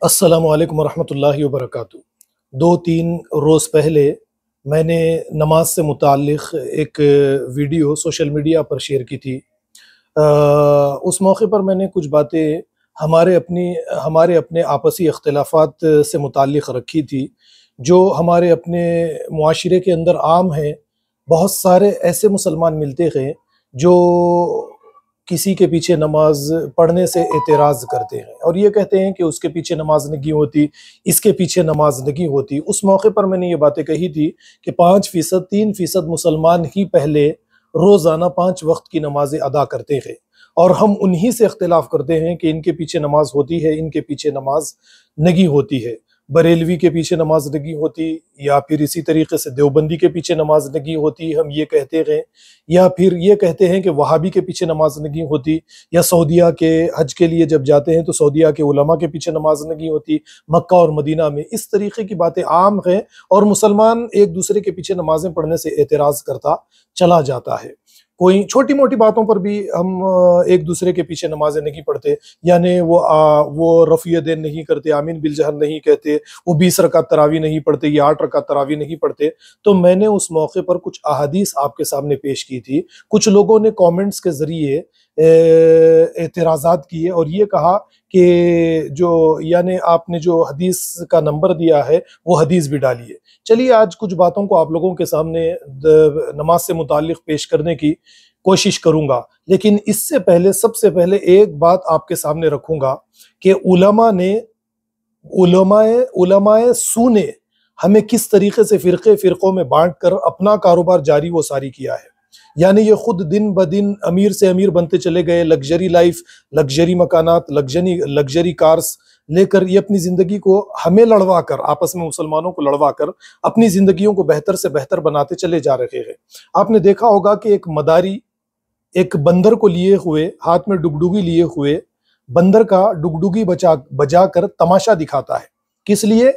السلام علیکم ورحمۃ اللہ وبرکاتہ۔ 2-3 روز پہلے میں نے نماز سے متعلق ایک ویڈیو سوشل میڈیا پر شیئر کی تھی۔ اس موقع پر میں نے کچھ باتیں ہمارے اپنے آپسی اختلافات سے متعلق رکھی تھی جو ہمارے اپنے معاشرے کے اندر عام ہیں۔ بہت سارے ایسے مسلمان ملتے ہیں جو کسی کے پیچھے نماز پڑھنے سے اعتراض کرتے ہیں اور یہ کہتے ہیں کہ اس کے پیچھے نماز نہیں ہوتی، اس کے پیچھے نماز نہیں ہوتی۔ اس موقع پر میں نے یہ باتیں کہی تھی کہ 5%، 3% مسلمان ہی پہلے روزانہ 5 وقت کی نمازیں ادا کرتے ہیں، اور ہم انہی سے اختلاف کرتے ہیں کہ ان کے پیچھے نماز ہوتی ہے، ان کے پیچھے نماز نہیں ہوتی ہے۔ بریلوی کے پیچھے نماز نہیں ہوتی، یا پھر اسی طریقے سے دیوبندی کے پیچھے نماز نہیں ہوتی، ہم یہ کہتے ہیں، یا پھر یہ کہتے ہیں کہ وہابی کے پیچھے نماز نہیں ہوتی، یا سعودیہ کے حج کے لیے جب جاتے ہیں تو سعودیہ کے علماء کے پیچھے نماز نہیں ہوتی، مکہ اور مدینہ میں۔ اس طریقے کی باتیں عام ہیں اور مسلمان ایک دوسرے کے پیچھے نمازیں پڑھنے سے اعتراض کرتا چلا جاتا ہے۔ کوئی چھوٹی موٹی باتوں پر بھی ہم ایک دوسرے کے پیچھے نمازیں نہیں پڑھتے، یعنی وہ رفع دین نہیں کرتے، آمین بالجہر نہیں کہتے، وہ 20 رکعت تراویح نہیں پڑھتے یا 8 رکعت تراویح نہیں پڑھتے۔ تو میں نے اس موقع پر کچھ احادیث آپ کے سامنے پیش کی تھی۔ کچھ لوگوں نے کامنٹس کے ذریعے اعتراضات کیے اور یہ کہا کہ یعنی آپ نے جو حدیث کا نمبر دیا ہے وہ حدیث بھی ڈالیے۔ چلیے آج کچھ باتوں کو آپ لوگوں کے سامنے نماز سے متعلق پیش کرنے کی کوشش کروں گا، لیکن اس سے پہلے سب سے پہلے ایک بات آپ کے سامنے رکھوں گا کہ علماء سو نے ہمیں کس طریقے سے فرقوں میں بانٹ کر اپنا کاروبار جاری و ساری کیا ہے۔ یعنی یہ خود دن بدن امیر سے امیر بنتے چلے گئے، لگژری لائف، لگژری مکانات، لگژری کارز لے کر یہ اپنی زندگی کو ہمیں لڑوا کر، آپس میں مسلمانوں کو لڑوا کر اپنی زندگیوں کو بہتر سے بہتر بناتے چلے جا رہے ہیں۔ آپ نے دیکھا ہوگا کہ ایک مداری ایک بندر کو لیے ہوئے، ہاتھ میں ڈگڈگی لیے ہوئے بندر کا ڈگڈگی بجا کر تماشا دکھاتا ہے۔ کس لیے؟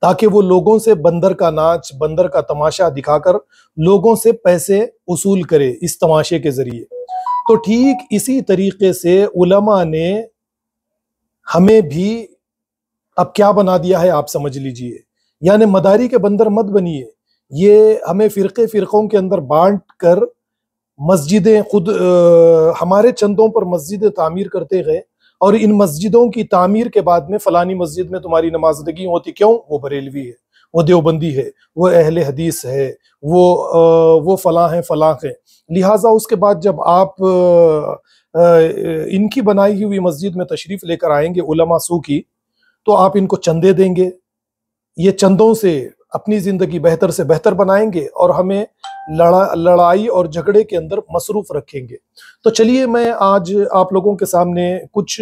تاکہ وہ لوگوں سے بندر کا ناچ، بندر کا تماشا دکھا کر لوگوں سے پیسے وصول کرے اس تماشے کے ذریعے۔ تو ٹھیک اسی طریقے سے علماء نے ہمیں بھی اب کیا بنا دیا ہے آپ سمجھ لیجئے۔ یعنی مداری کے بندر مت بنیے، یہ ہمیں فرقوں کے اندر بانٹ کر مسجدیں خود ہمارے چندوں پر مسجدیں تعمیر کرتے گئے، اور ان مسجدوں کی تعمیر کے بعد میں فلانی مسجد میں تمہاری نماز نہیں ہوتی، کیوں؟ وہ بریلوی ہے، وہ دیوبندی ہے، وہ اہل حدیث ہے، وہ فلاں ہیں۔ لہٰذا اس کے بعد جب آپ ان کی بنائی ہوئی مسجد میں تشریف لے کر آئیں گے علماء سو کی، تو آپ ان کو چندے دیں گے، یہ چندوں سے اپنی زندگی بہتر سے بہتر بنائیں گے اور ہمیں لڑائی اور جھگڑے کے اندر مصروف رکھیں گے۔ تو چلیے میں آج آپ لوگوں کے سامنے کچھ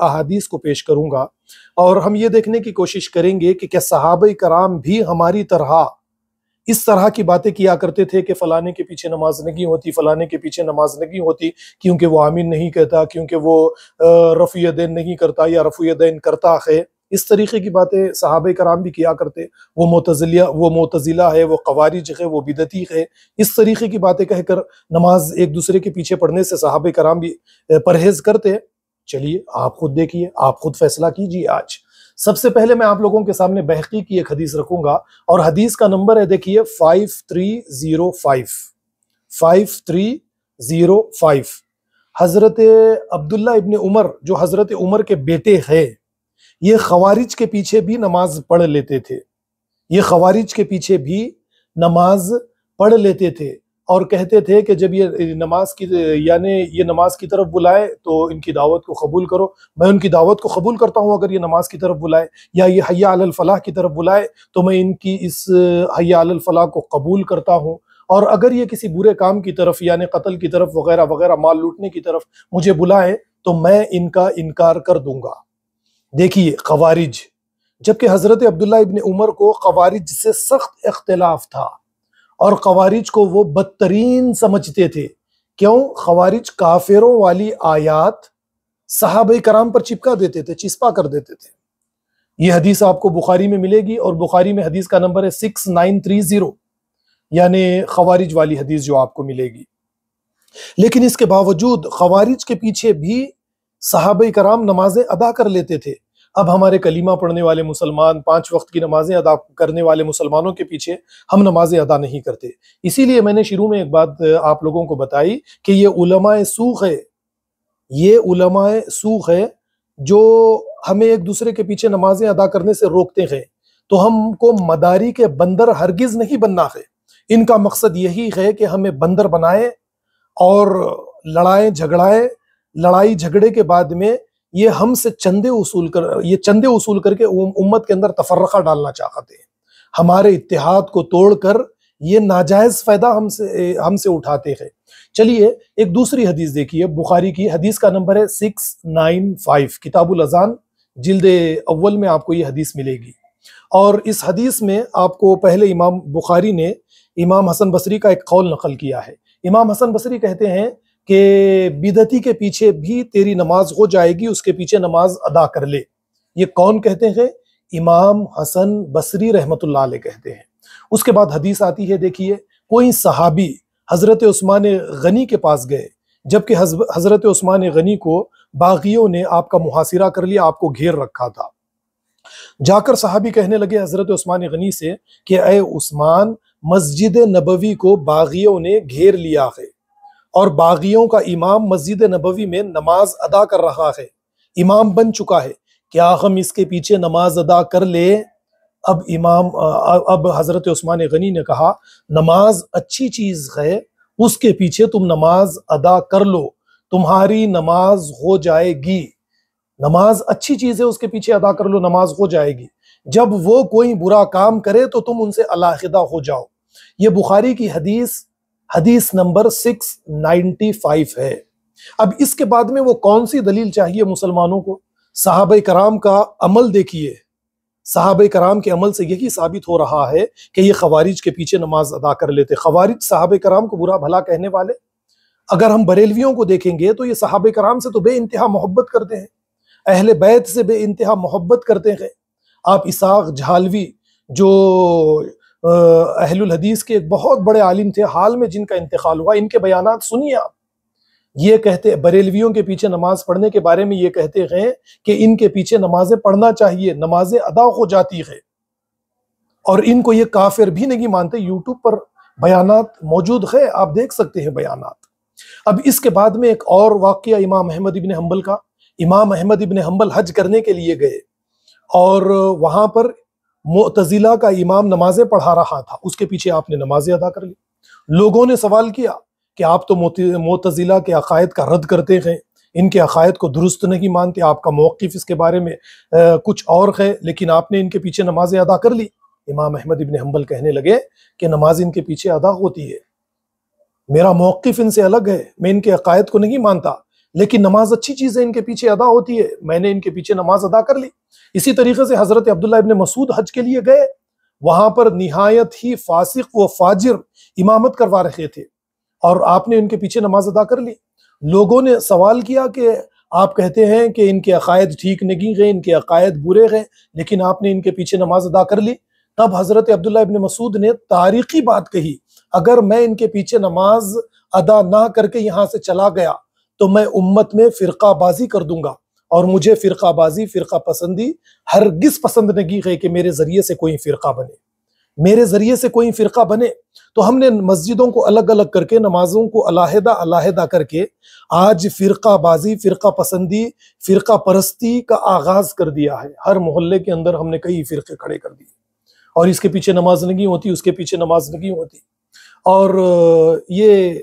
احادیث کو پیش کروں گا، اور ہم یہ دیکھنے کی کوشش کریں گے کہ کیا صحابہ کرام بھی ہماری طرح اس طرح کی باتیں کیا کرتے تھے کہ فلانے کے پیچھے نماز نہیں ہوتی، فلانے کے پیچھے نماز نہیں ہوتی کیونکہ وہ آمین نہیں کہتا، کیونکہ وہ رفع دین نہیں کرتا یا رفع دین کرتا ہے۔ اس طریقے کی باتیں صحابہ کرام بھی کیا کرتے۔ وہ معتزلہ ہے، وہ خوارج ہے، وہ بدعتی ہے، اس طریقے کی باتیں کہہ کر نماز ایک دوسرے کے پیچھے پڑھنے سے صحابہ کرام بھی پرہیز کرتے۔ چلیے آپ خود دیکھیے، آپ خود فیصلہ کیجیے۔ آج سب سے پہلے میں آپ لوگوں کے سامنے بہقی کی ایک حدیث رکھوں گا، اور حدیث کا نمبر ہے دیکھیے 5305۔ حضرت عبداللہ ابن عمر جو حضرت عمر کے بیٹے ہیں، یہ خوارج کے پیچھے بھی نماز پڑھ لیتے تھے، پڑھ لیتے تھے اور کہتے تھے کہ جب یہ نماز کی طرف بلائے تو ان کی دعوت کو قبول کرو، میں ان کی دعوت کو قبول کرتا ہوں اگر یہ نماز کی طرف بلائے، یا یہ حی علی الفلاح کی طرف بلائے تو میں ان کی اس حی علی الفلاح کو قبول کرتا ہوں، اور اگر یہ کسی برے کام کی طرف یعنی قتل کی طرف وغیرہ وغیرہ، مال لوٹنے کی طرف مجھے بلائے تو میں ان کا انکار کر دوں گا۔ دیکھیے خوارج، جبکہ حضرت عبداللہ ابن عمر کو خوارج سے سخت اختلاف تھا اور خوارج کو وہ بدترین سمجھتے تھے۔ کیوں؟ خوارج کافروں والی آیات صحابہ کرام پر چپکا دیتے تھے، چسپا کر دیتے تھے۔ یہ حدیث آپ کو بخاری میں ملے گی، اور بخاری میں حدیث کا نمبر ہے 6930، یعنی خوارج والی حدیث جو آپ کو ملے گی۔ لیکن اس کے باوجود خوارج کے پیچھے بھی صحابہ کرام نمازیں ادا کر لیتے تھے۔ اب ہمارے کلیمہ پڑھنے والے مسلمان، 5 وقت کی نمازیں ادا کرنے والے مسلمانوں کے پیچھے ہم نمازیں ادا نہیں کرتے۔ اسی لیے میں نے شروع میں ایک بات آپ لوگوں کو بتائی کہ یہ علماء سوق ہے، یہ علماء سوق ہے جو ہمیں ایک دوسرے کے پیچھے نمازیں ادا کرنے سے روکتے ہیں۔ تو ہم کو مداری کے بندر ہرگز نہیں بننا ہے۔ ان کا مقصد یہی ہے کہ ہمیں بندر بنائے اور لڑائیں جھگڑائیں، لڑائی جھگڑے کے بعد میں یہ ہم سے چندے وصول کر کے امت کے اندر تفرقہ ڈالنا چاہتے ہیں، ہمارے اتحاد کو توڑ کر یہ ناجائز فائدہ ہم سے اٹھاتے ہیں۔ چلیے ایک دوسری حدیث دیکھیے، بخاری کی حدیث کا نمبر ہے 695، کتاب الاذان جلد اول میں آپ کو یہ حدیث ملے گی۔ اور اس حدیث میں آپ کو پہلے امام بخاری نے امام حسن بصری کا ایک قول نقل کیا ہے۔ امام حسن بصری کہتے ہیں کہ بدعتی کے پیچھے بھی تیری نماز ہو جائے گی، اس کے پیچھے نماز ادا کر لے۔ یہ کون کہتے ہیں؟ امام حسن بصری رحمت اللہ علیہ کہتے ہیں۔ اس کے بعد حدیث آتی ہے، دیکھیے، کوئی صحابی حضرت عثمان غنی کے پاس گئے، جبکہ حضرت عثمان غنی کو باغیوں نے آپ کا محاصرہ کر لیا، آپ کو گھیر رکھا تھا۔ جا کر صحابی کہنے لگے حضرت عثمان غنی سے کہ اے عثمان، مسجد نبوی کو باغیوں نے گھیر لیا ہے اور باغیوں کا امام مسجد نبوی میں نماز ادا کر رہا ہے، امام بن چکا ہے، کیا ہم اس کے پیچھے نماز ادا کر لے؟ اب حضرت عثمان غنی نے کہا، نماز اچھی چیز ہے، اس کے پیچھے تم نماز ادا کر لو، تمہاری نماز ہو جائے گی۔ نماز اچھی چیز ہے، اس کے پیچھے ادا کر لو، نماز ہو جائے گی۔ جب وہ کوئی برا کام کرے تو تم ان سے علیحدہ ہو جاؤ۔ یہ بخاری کی حدیث نمبر 695 ہے۔ اب اس کے بعد میں وہ کون سی دلیل چاہیے مسلمانوں کو؟ صحابہ کرام کا عمل دیکھیے، صحابہ کرام کے عمل سے یہی ثابت ہو رہا ہے کہ یہ خوارج کے پیچھے نماز ادا کر لیتے۔ خوارج صحابہ کرام کو برا بھلا کہنے والے، اگر ہم بریلویوں کو دیکھیں گے تو یہ صحابہ کرام سے تو بے انتہا محبت کرتے ہیں، اہل بیت سے بے انتہا محبت کرتے ہیں۔ آپ اسحاق جھالوی جو اہل الحدیث کے ایک بہت بڑے عالم تھے، حال میں جن کا انتقال ہوا، ان کے بیانات سنیے آپ۔ یہ کہتے بریلویوں کے پیچھے نماز پڑھنے کے بارے میں یہ کہتے ہیں کہ ان کے پیچھے نمازیں پڑھنا چاہیے، نمازیں ادا ہو جاتی ہے، اور ان کو یہ کافر بھی نہیں مانتے۔ یوٹیوب پر بیانات موجود ہے، آپ دیکھ سکتے ہیں بیانات۔ اب اس کے بعد میں ایک اور واقعہ امام احمد ابن حنبل کا۔ امام احمد ابن حنبل حج کرنے کے لیے گئے اور وہاں پر معتزلہ کا امام نمازیں پڑھا رہا تھا، اس کے پیچھے آپ نے نمازیں ادا کر لی۔ لوگوں نے سوال کیا کہ آپ تو معتزلہ کے عقائد کا رد کرتے ہیں، ان کے عقائد کو درست نہیں مانتے، آپ کا موقف اس کے بارے میں کچھ اور ہے، لیکن آپ نے ان کے پیچھے نمازیں ادا کر لی۔ امام احمد ابن حنبل کہنے لگے کہ نماز ان کے پیچھے ادا ہوتی ہے، میرا موقف ان سے الگ ہے، میں ان کے عقائد کو نہیں مانتا، لیکن نماز اچھی چیز ہے، ان کے پیچھے ادا ہوتی ہے، میں نے ان کے پیچھے نماز ادا کر لی۔ اسی طریقے سے حضرت عبداللہ ابن مسعود حج کے لیے گئے، وہاں پر نہایت ہی فاسق و فاجر امامت کروا رہے تھے اور آپ نے ان کے پیچھے نماز ادا کر لی۔ لوگوں نے سوال کیا کہ آپ کہتے ہیں کہ ان کے عقائد ٹھیک نہیں گئے، ان کے عقائد برے گئے، لیکن آپ نے ان کے پیچھے نماز ادا کر لی۔ تب حضرت عبداللہ ابن مسعود نے تاریخی بات کہی، اگر میں ان کے پیچھے نماز ادا نہ کر کے یہاں سے چلا گیا تو میں امت میں فرقہ بازی کر دوں گا، اور مجھے فرقہ بازی، فرقہ پسندی ہرگز پسند نہیں ہے کہ میرے ذریعے سے کوئی فرقہ بنے، میرے ذریعے سے کوئی فرقہ بنے۔ تو ہم نے مسجدوں کو الگ الگ کر کے، نمازوں کو علیحدہ کر کے آج فرقہ بازی، فرقہ پسندی، فرقہ پرستی کا آغاز کر دیا ہے۔ ہر محلے کے اندر ہم نے کئی فرقے کھڑے کر دیے، اور اس کے پیچھے نماز نہیں ہوتی، اس کے پیچھے نماز نہیں ہوتی۔ اور یہ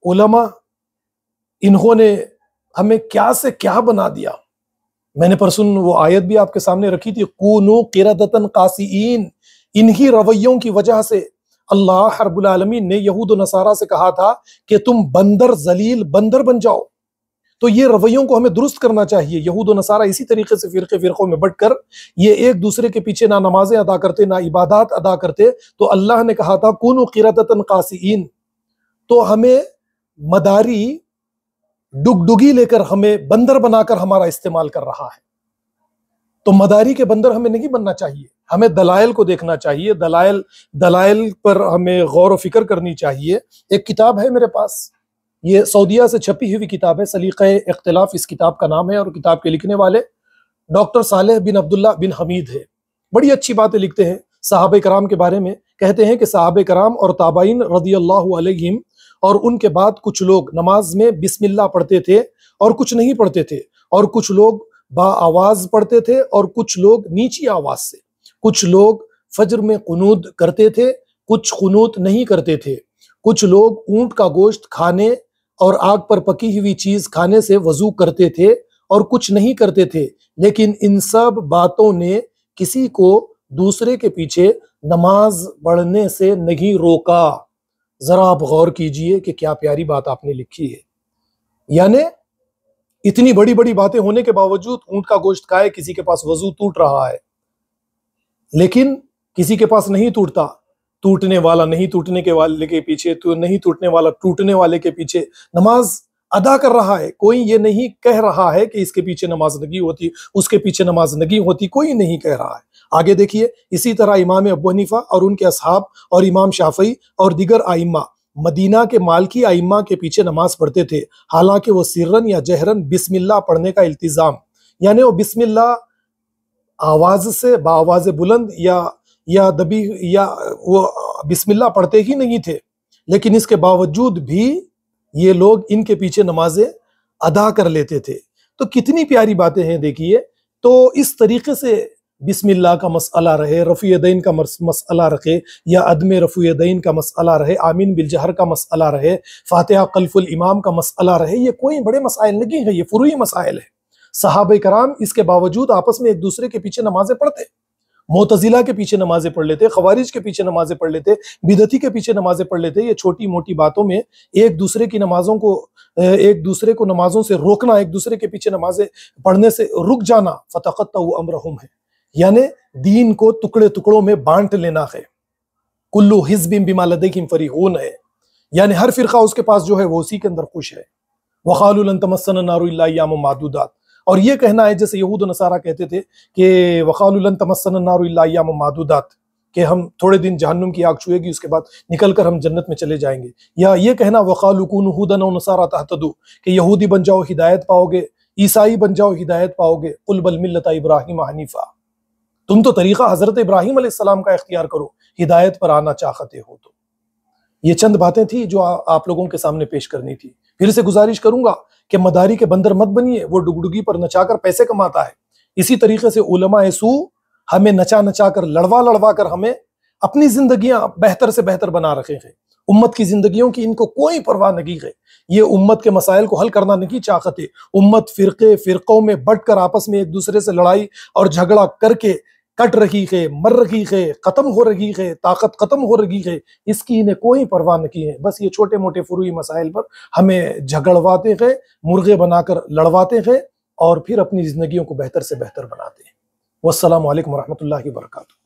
علماء، انہوں نے ہمیں کیا سے کیا بنا دیا۔ میں نے پرسوں وہ آیت بھی آپ کے سامنے رکھی تھی، کونوا قردۃ خاسئین۔ انہی رویوں کی وجہ سے اللہ رب العالمین نے یہود و نصارہ سے کہا تھا کہ تم بندر ذلیل بندر بن جاؤ۔ تو یہ رویوں کو ہمیں درست کرنا چاہیے۔ یہود و نصارہ اسی طریقے سے فرقوں میں بٹ کر یہ ایک دوسرے کے پیچھے نہ نمازیں ادا کرتے، نہ عبادات ادا کرتے۔ تو اللہ نے کہا تھا کونوا قردۃ خاسئین، تو ہمیں مداری ڈگڈگی لے کر، ہمیں بندر بنا کر ہمارا استعمال کر رہا ہے۔ تو مداری کے بندر ہمیں نہیں بننا چاہیے، ہمیں دلائل کو دیکھنا چاہیے، دلائل پر ہمیں غور و فکر کرنی چاہیے۔ ایک کتاب ہے میرے پاس، یہ سعودیہ سے چھپی ہوئی کتاب ہے، سلیقہ اختلاف اس کتاب کا نام ہے، اور کتاب کے لکھنے والے ڈاکٹر صالح بن عبداللہ بن حمید ہے. بڑی اچھی باتیں لکھتے ہیں صحابہ کرام کے بارے میں. کہتے ہیں کہ صحابہ کرام اور تابعین رضی اللہ علیہم اور ان کے بعد کچھ لوگ نماز میں بسم اللہ پڑھتے تھے اور کچھ نہیں پڑھتے تھے، اور کچھ لوگ با آواز پڑھتے تھے اور کچھ لوگ نیچی آواز سے. کچھ لوگ فجر میں قنوت کرتے تھے، کچھ قنوت نہیں کرتے تھے. کچھ لوگ اونٹ کا گوشت کھانے اور آگ پر پکی ہوئی چیز کھانے سے وضو کرتے تھے اور کچھ نہیں کرتے تھے. لیکن ان سب باتوں نے کسی کو دوسرے کے پیچھے نماز پڑھنے سے نہیں روکا. ذرا آپ غور کیجئے کہ کیا پیاری بات آپ نے لکھی ہے. یعنی اتنی بڑی بڑی باتیں ہونے کے باوجود اونٹ کا گوشت کھائے، کسی کے پاس وضو ٹوٹ رہا ہے لیکن کسی کے پاس نہیں ٹوٹتا. ٹوٹنے والا نہیں ٹوٹنے کے والے کے پیچھے، تو نہیں ٹوٹنے والا ٹوٹنے والے کے پیچھے نماز ادا کر رہا ہے. کوئی یہ نہیں کہہ رہا ہے کہ اس کے پیچھے نماز نہیں ہوتی، اس کے پیچھے نماز نہیں ہوتی، کوئی نہیں کہہ رہا ہے. آگے دیکھیے، اسی طرح امام ابو حنیفہ اور ان کے اصحاب اور امام شافعی اور دیگر ائمہ مدینہ کے مالکی ائمہ کے پیچھے نماز پڑھتے تھے، حالانکہ وہ سرن یا جہرن بسم اللہ پڑھنے کا التزام، یعنی وہ بسم اللہ آواز سے بآواز بلند یا دبی یا وہ بسم اللہ پڑھتے ہی نہیں تھے، لیکن اس کے باوجود بھی یہ لوگ ان کے پیچھے نمازیں ادا کر لیتے تھے. تو کتنی پیاری باتیں ہیں دیکھیے. تو اس طریقے سے بسم اللہ کا مسئلہ رہے، رفع یدین کا مسئلہ رہے، یا عدم رفع یدین کا مسئلہ رہے، آمین بالجہر کا مسئلہ رہے، فاتحہ خلف الامام کا مسئلہ رہے، یہ کوئی بڑے مسائل نہیں ہیں، یہ فروعی مسائل ہیں. صحابہ کرام اس کے باوجود آپس میں ایک دوسرے کے پیچھے نمازیں پڑھتے. معتزلہ کے پیچھے نمازیں پڑھ لیتے، خوارج کے پیچھے نمازیں پڑھ لیتے، بدعتی کے پیچھے نمازیں پڑھ لیتے. یہ چھوٹی موٹی باتوں میں ایک دوسرے کی نمازوں کو، ایک دوسرے کو نمازوں سے روکنا، ایک دوسرے کے پیچھے نمازیں پڑھنے سے رک جانا فتقطعوا امرہم ہے، یعنی دین کو ٹکڑے ٹکڑوں میں بانٹ لینا ہے. کلو حزب بما لدیہم فریحون ہے، یعنی ہر فرقہ اس کے پاس جو ہے وہ اسی کے اندر خوش ہے. وقالوا لن تمسنا النار الا ایاما معدودات، اور یہ کہنا ہے جیسے یہود و نصارہ کہتے تھے کہ وقالوا لن تمسنا النار الا ایاما معدودات، کہ ہم تھوڑے دن جہنم کی آگ چھوئے گی، اس کے بعد نکل کر ہم جنت میں چلے جائیں گے. یا یہ کہنا وقالوا كونوا هودا او نصارى تهتدوا، کہ یہودی بن جاؤ ہدایت پاؤ گے، عیسائی بن جاؤ ہدایت پاؤ گے. قل بل ملت ابراہیم حنیفا، تم تو طریقہ حضرت ابراہیم علیہ السلام کا اختیار کرو ہدایت پر آنا چاہتے ہو تو. یہ چند باتیں تھی جو آپ لوگوں کے سامنے پیش کرنی تھی. پھر سے گزارش کروں گا کہ مداری کے بندر مت بنیے، وہ ڈگڈگی پر نچا کر پیسے کماتا ہے. اسی طریقے سے علماء سو ہمیں نچا نچا کر، لڑوا لڑوا کر ہمیں اپنی زندگیاں بہتر سے بہتر بنا رکھے ہیں. امت کی زندگیوں کی ان کو کوئی پرواہ نہیں ہے. یہ امت کے مسائل کو حل کرنا نہیں چاہتے. امت فرقوں میں بٹ کر آپس میں ایک دوسرے سے لڑائی اور جھگڑا کر کے کٹ رہی ہے، مر رہی ہے، ختم ہو رہی ہے، طاقت ختم ہو رہی ہے. اس کی انہیں کوئی پرواہ نہیں ہے. بس یہ چھوٹے موٹے فروعی مسائل پر ہمیں جھگڑواتے ہیں، مرغے بنا کر لڑواتے ہیں، اور پھر اپنی زندگیوں کو بہتر سے بہتر بناتے ہیں. والسلام علیکم ورحمۃ اللہ وبرکاتہ.